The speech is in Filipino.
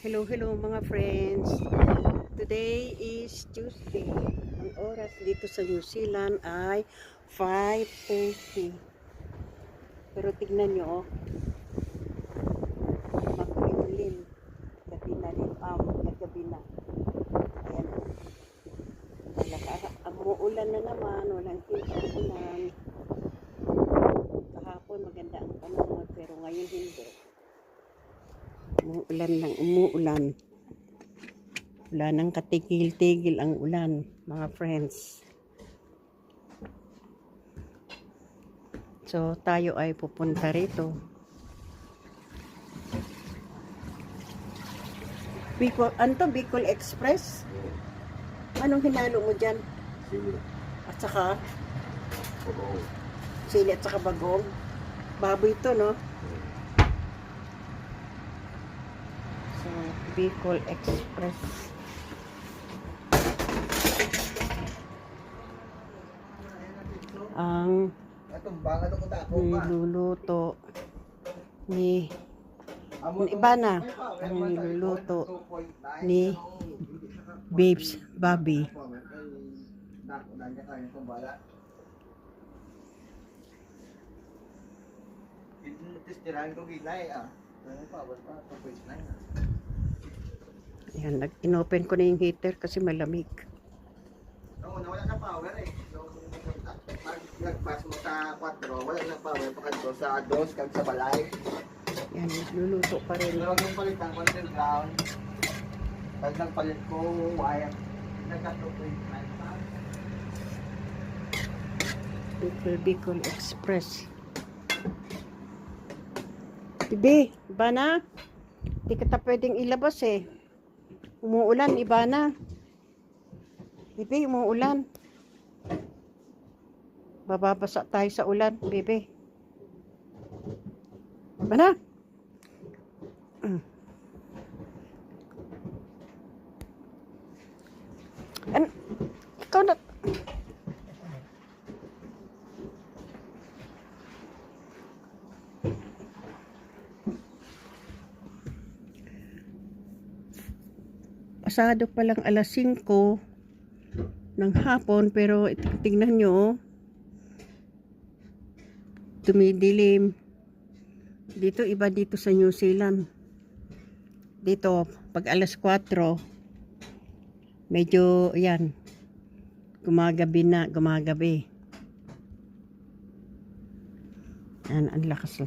Hello mga friends. Today is Tuesday. Ang oras dito sa New Zealand ay 5:30. Pero tignan nyo, makulimlim. Gabi na rin. Gabi na. Ayan. Umuulan na naman. Walang ulan. Kahapon maganda ang panahon. Pero ngayon hindi. Umuulan. Wala nang katigil-tigil ang ulan, mga friends. So, tayo ay pupunta rito. Bicol Express? Anong hinalo mo dyan? Sili. At saka? Bagong. Sili at saka bagong? Baboy ito, no? So, Bicol Express. Ang niluluto ni iba na ang niluluto ni Babes Bobby. Ayan, inopen ko na yung heater kasi malamig. Nawala na power eh. Nagpas mo sa 4, wala na power pakadto sa 2 kag sa balay. Yan, luluto pa rin. Pero yung palitan ko underground. Pag nagpalit ko wire, nagka-2.9 pa. Bicol Express. Tibi, iba na. Hindi kita pwedeng ilabas eh. Umuulan, iba na. Bibi, umuulan. Bababasa tayo sa ulan, bibi. Iba na. Ikaw na. Pasado pa lang alas 5 ng hapon, pero tingnan nyo, tumidilim. Dito, iba dito sa New Zealand. Dito, pag alas 4, medyo, yan, gumagabi. Yan, ang lakas.